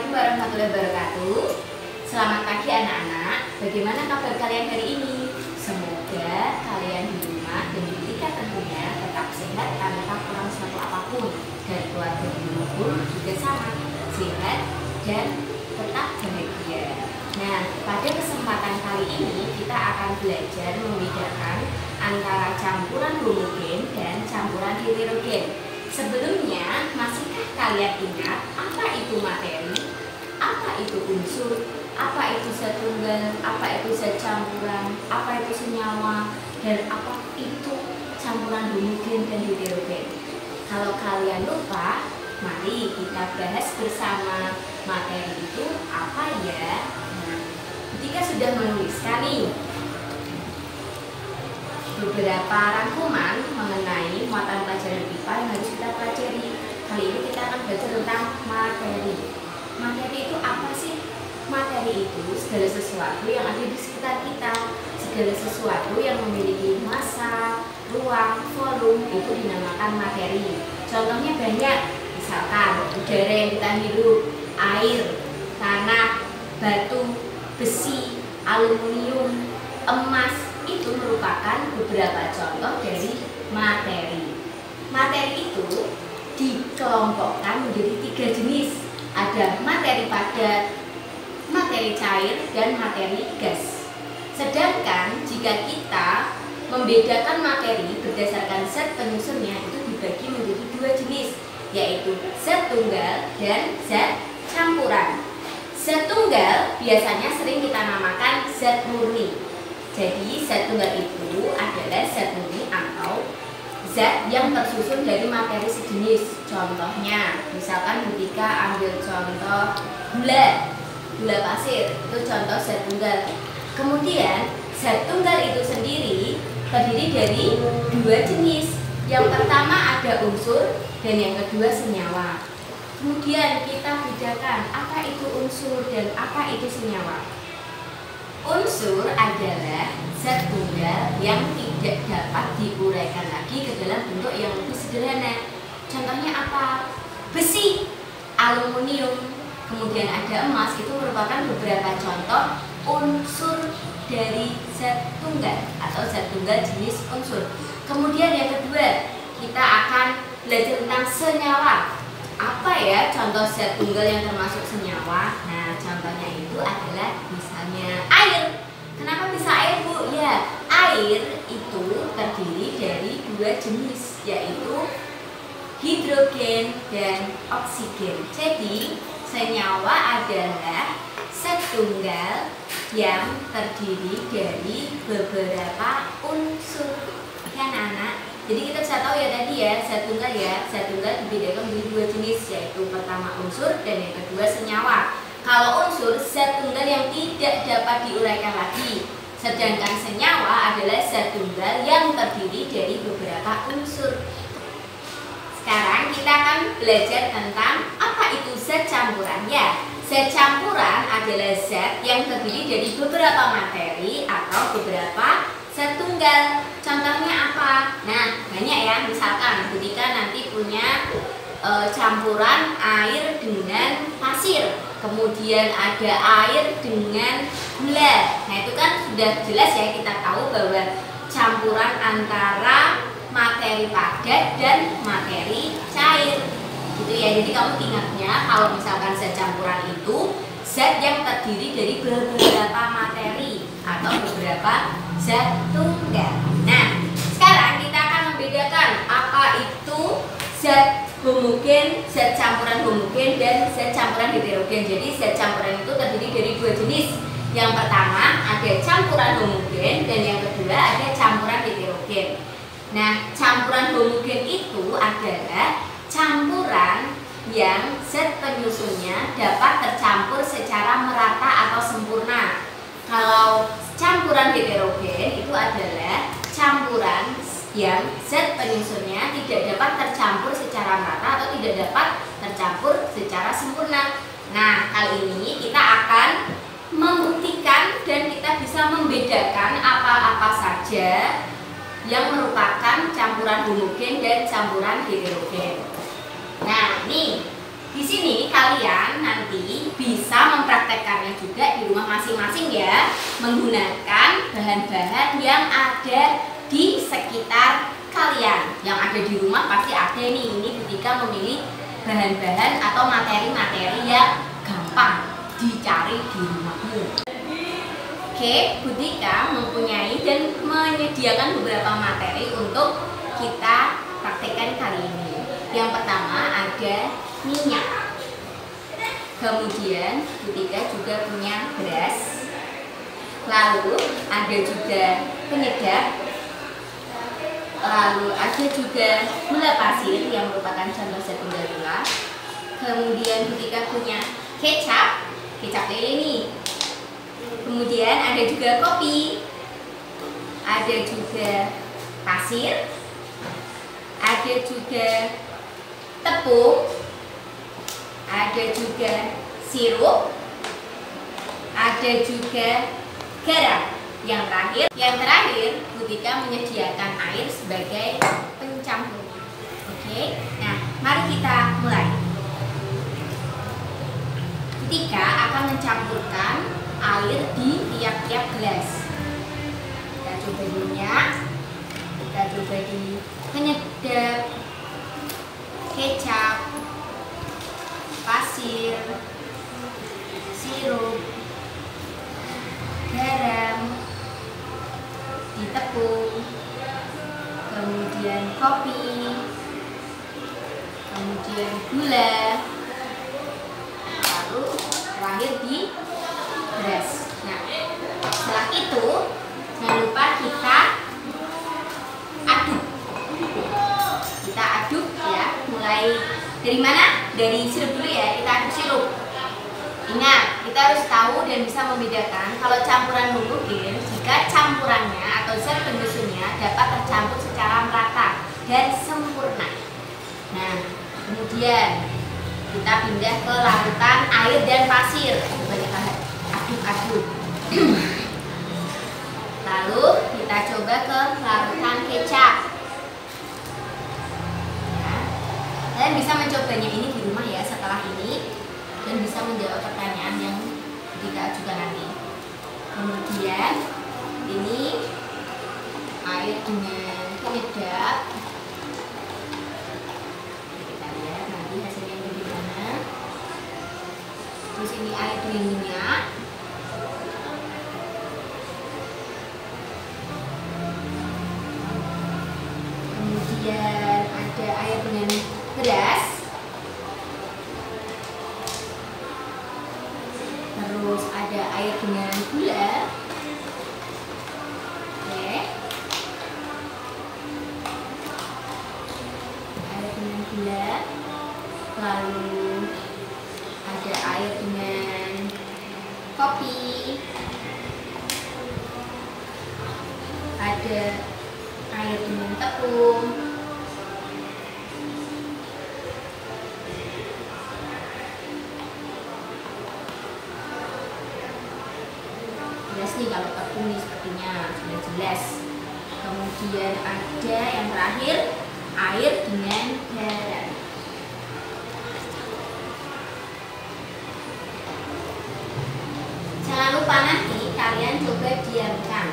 Assalamualaikum warahmatullahi wabarakatuh. Selamat pagi anak-anak. Bagaimana kabar kalian hari ini? Semoga kalian di rumah dan di kita tentunya tetap sehat tanpa kurang suatu apapun. Dan keluarga di rumah pun juga sama, sehat dan tetap bahagia. Nah, pada kesempatan kali ini kita akan belajar membedakan antara campuran homogen dan campuran heterogen. Sebelumnya, masihkah kalian ingat apa itu materi, apa itu unsur, apa itu zat tunggal, apa itu zat campuran, apa itu senyawa, dan apa itu campuran homogen dan heterogen? Kalau kalian lupa, mari kita bahas bersama materi itu apa ya. Nah, ketika sudah menuliskan nih beberapa rangkuman mengenai muatan pelajaran IPA yang harus kita pelajari. Kali ini kita akan belajar tentang materi. Materi itu apa sih? Materi itu segala sesuatu yang ada di sekitar kita, segala sesuatu yang memiliki massa, ruang, volume, itu dinamakan materi. Contohnya banyak, misalkan udara yang kita hirup, air, tanah, batu, besi, aluminium, emas, itu merupakan beberapa contoh dari materi. Materi itu dikelompokkan menjadi 3 jenis. Ada materi padat, materi cair, dan materi gas. Sedangkan jika kita membedakan materi berdasarkan zat penyusunnya, itu dibagi menjadi 2 jenis, yaitu zat tunggal dan zat campuran. Zat tunggal biasanya sering kita namakan zat murni. Jadi zat tunggal itu adalah zat murni atau zat yang tersusun dari materi sejenis. Contohnya, misalkan ketika ambil contoh gula pasir, itu contoh zat tunggal. Kemudian zat tunggal itu sendiri terdiri dari 2 jenis. Yang pertama ada unsur dan yang kedua senyawa. Kemudian kita bedakan apa itu unsur dan apa itu senyawa. Unsur adalah zat tunggal yang tidak dapat diuraikan lagi ke dalam bentuk yang lebih sederhana. Contohnya apa? Besi, aluminium, kemudian ada emas, itu merupakan beberapa contoh unsur dari zat tunggal atau zat tunggal jenis unsur. Kemudian yang kedua, kita akan belajar tentang senyawa. Apa ya contoh zat tunggal yang termasuk senyawa? Nah, contohnya itu adalah misalnya air. Kenapa bisa air, Bu? Ya, air itu terdiri dari 2 jenis, yaitu hidrogen dan oksigen. Jadi, senyawa adalah zat tunggal yang terdiri dari beberapa unsur. Ya, anak-anak. Jadi kita bisa tahu ya tadi ya, zat tunggal dibedakan menjadi 2 jenis, yaitu pertama unsur dan yang kedua senyawa. Kalau unsur, zat tunggal yang tidak dapat diuraikan lagi. Sedangkan senyawa adalah zat tunggal yang terdiri dari beberapa unsur. Sekarang kita akan belajar tentang apa itu zat campuran. Ya, zat campuran adalah zat yang terdiri dari beberapa materi atau beberapa zat tunggal. Contohnya apa? Nah, banyak ya. Misalkan ketika nanti punya campuran air dengan pasir, kemudian ada air dengan gula. Nah, itu kan sudah jelas ya, kita tahu bahwa campuran antara materi padat dan materi cair. Gitu ya. Jadi kamu ingatnya kalau misalkan zat campuran itu zat yang terdiri dari beberapa materi atau beberapa zat tunggal. Nah, sekarang kita akan membedakan apa itu zat homogen, zat campuran homogen, dan zat campuran heterogen. Jadi zat campuran itu terdiri dari 2 jenis. Yang pertama ada campuran homogen dan yang kedua ada campuran heterogen. Nah, campuran homogen itu adalah campuran yang zat penyusunnya dapat tercampur secara merata atau sempurna. Kalau campuran heterogen itu adalah campuran yang zat penyusunnya tidak dapat tercampur secara merata atau tidak dapat tercampur secara sempurna. Nah, kali ini kita akan membuktikan dan kita bisa membedakan apa-apa saja yang merupakan campuran homogen dan campuran heterogen. Nah, ini Di sini kalian nanti bisa mempraktekkannya juga di rumah masing-masing ya, menggunakan bahan-bahan yang ada di sekitar kalian. Yang ada di rumah pasti ada nih, ini ketika memilih bahan-bahan atau materi-materi yang gampang dicari di rumahmu. Oke, Butika mempunyai dan menyediakan beberapa materi untuk kita praktekkan kali ini. Yang pertama ada minyak. Kemudian Butika juga punya beras. Lalu ada juga penyedap. Lalu ada juga gula pasir yang merupakan contoh zat penggalula. Kemudian Butika punya kecap lele nih. Kemudian ada juga kopi. Ada juga pasir. Ada juga tepung, ada juga sirup, ada juga garam. Yang terakhir Butika menyediakan air sebagai pencampurnya. Oke, nah mari kita mulai. Butika akan mencampurkan air di tiap-tiap gelas. Kita coba di minyak, kita coba di penyedap, kecap, pasir, sirup, garam, di tepung, kemudian kopi, kemudian gula, lalu terakhir di beras. Nah, setelah itu jangan lupa kita aduk. Kita aduk ya, mulai dari mana? Dari sirup dulu ya, kita aduk sirup. Ingat, kita harus tahu dan bisa membedakan kalau campuran homogen jika campurannya atau zat penyusunnya dapat tercampur secara merata dan sempurna. Nah, kemudian kita pindah ke larutan air dan pasir. Coba kita aduk-aduk. Lalu kita coba ke larutan kecap. Kalian bisa mencobanya ini di rumah ya setelah ini dan bisa menjawab pertanyaan yang kita ajukan nanti. Kemudian ini air dengan penyedap. Kita lihat nanti hasilnya bagaimana. Terus ini air dengan minyak. Kemudian ada air dengan beras, terus ada air dengan gula. Oke, air dengan gula, lalu ada air dengan kopi, ada air dengan tepung, jelas nih kalau tepung nih sepertinya sudah jelas. Kemudian ada yang terakhir air dengan garam. Jangan lupa nanti kalian coba diamkan.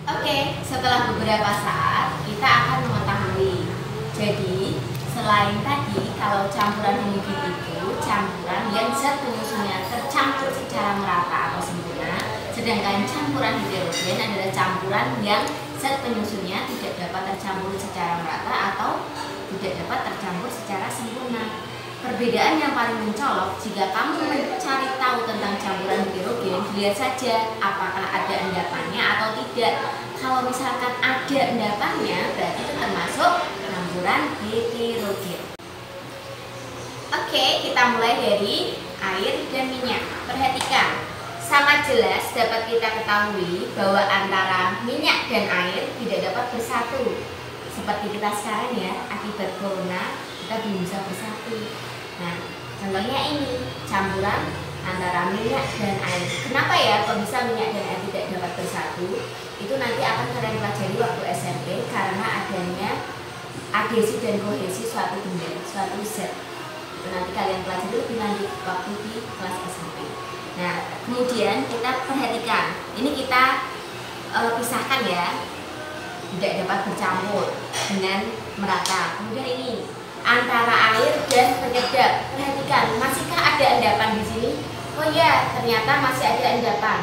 Oke, setelah beberapa saat kita akan mengetahui. Jadi selain tadi kalau campuran homogen itu campuran yang zat penyusunnya tercampur secara merata atau sempurna, sedangkan campuran heterogen adalah campuran yang zat penyusunnya tidak dapat tercampur secara merata atau tidak dapat tercampur secara sempurna. Perbedaan yang paling mencolok jika kamu mencari tahu tentang campuran heterogen, lihat saja apakah ada endapannya atau tidak. Kalau misalkan ada endapannya, berarti itu termasuk campuran heterogen. Oke, kita mulai dari air dan minyak. Perhatikan, sangat jelas dapat kita ketahui bahwa antara minyak dan air tidak dapat bersatu. Seperti kita sekarang ya, akibat corona kita belum bisa bersatu. Nah, contohnya ini campuran antara minyak dan air. Kenapa ya kok bisa minyak dan air tidak dapat bersatu? Itu nanti akan kalian pelajari waktu SMP karena ada adhesi dan kohesi suatu benda, suatu zat. Itu nanti kalian pelajari lebih lanjut waktu di kelas SMP. Nah, kemudian kita perhatikan, ini kita pisahkan ya, tidak dapat bercampur dengan merata. Kemudian ini antara air dan penyedap. Perhatikan, masihkah ada endapan di sini? Oh ya, ternyata masih ada endapan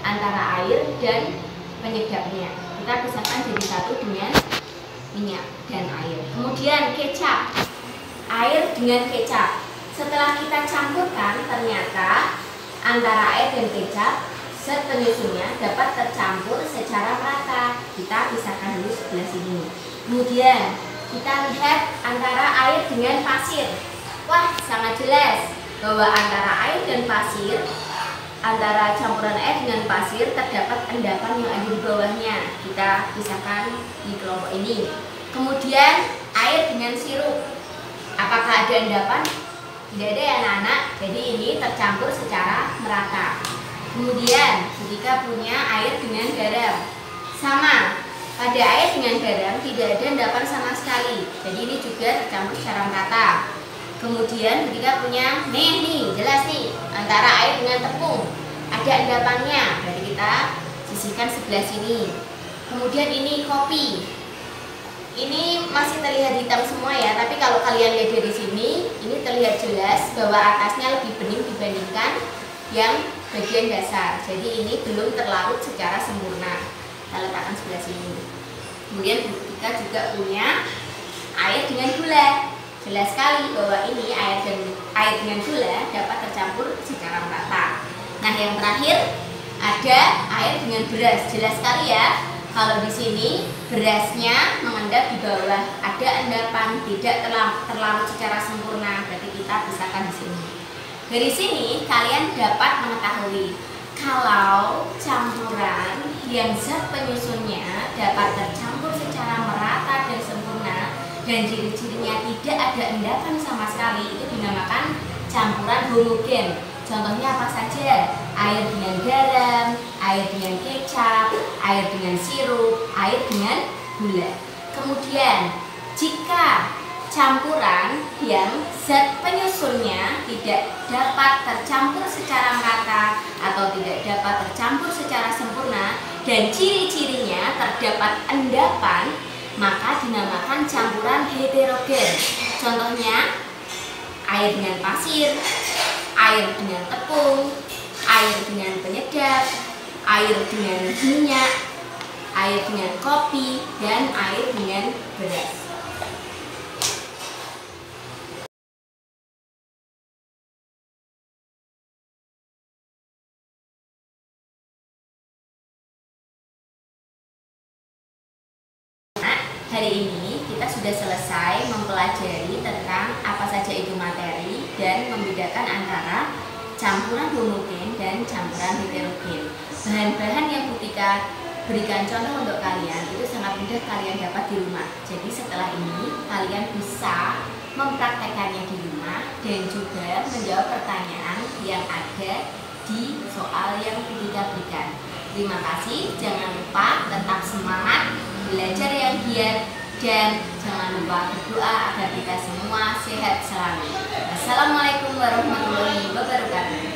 antara air dan penyedapnya. Kita pisahkan jadi satu dengan minyak dan air. Kemudian kecap, air dengan kecap. Setelah kita campurkan, ternyata antara air dan kecap zat penyusunnya dapat tercampur secara merata. Kita pisahkan dulu sebelah sini. Kemudian kita lihat antara air dengan pasir. Wah, sangat jelas bahwa antara air dan pasir, antara campuran air dengan pasir terdapat endapan yang ada di bawahnya. Kita pisahkan di kelompok ini. Kemudian air dengan sirup. Apakah ada endapan? Tidak ada ya anak-anak. Jadi ini tercampur secara merata. Kemudian ketika punya air dengan garam, sama. Pada air dengan garam tidak ada endapan sama sekali. Jadi ini juga tercampur secara merata. Kemudian ketika punya nih jelas nih antara air dengan tepung ada endapannya. Jadi kita sisihkan sebelah sini. Kemudian ini kopi. Ini masih terlihat hitam semua ya, tapi kalau kalian lihat dari sini, ini terlihat jelas bahwa atasnya lebih bening dibandingkan yang bagian dasar. Jadi ini belum terlarut secara sempurna. Kita letakkan sebelah sini. Kemudian kita juga punya air dengan gula. Jelas sekali bahwa ini air dengan gula dapat tercampur secara merata. Nah, yang terakhir ada air dengan beras. Jelas sekali ya. Kalau di sini berasnya mengendap di bawah, ada endapan, tidak terlarut secara sempurna. Berarti kita pisahkan di sini. Dari sini kalian dapat mengetahui kalau campuran yang zat penyusunnya dapat tercampur secara merata dan sempurna dan ciri-cirinya tidak ada endapan sama sekali, itu dinamakan campuran homogen. Contohnya apa saja? Air dengan garam, air dengan kecap, air dengan sirup, air dengan gula. Kemudian jika campuran yang zat penyusunnya tidak dapat tercampur secara merata atau tidak dapat tercampur secara sempurna dan ciri-cirinya terdapat endapan, maka dinamakan campuran heterogen. Contohnya air dengan pasir, air dengan tepung, air dengan penyedap, air dengan minyak, air dengan kopi, dan air dengan beras. Hari ini kita sudah selesai mempelajari tentang apa saja itu materi dan membedakan antara campuran homogen dan campuran heterogen. Bahan-bahan yang Butika berikan contoh untuk kalian itu sangat mudah kalian dapat di rumah. Jadi setelah ini kalian bisa mempraktekannya di rumah dan juga menjawab pertanyaan yang ada di soal yang Butika berikan. Terima kasih, jangan lupa tetap semangat, belajar yang giat, dan jangan lupa berdoa agar kita semua sehat selalu. Assalamualaikum warahmatullahi wabarakatuh.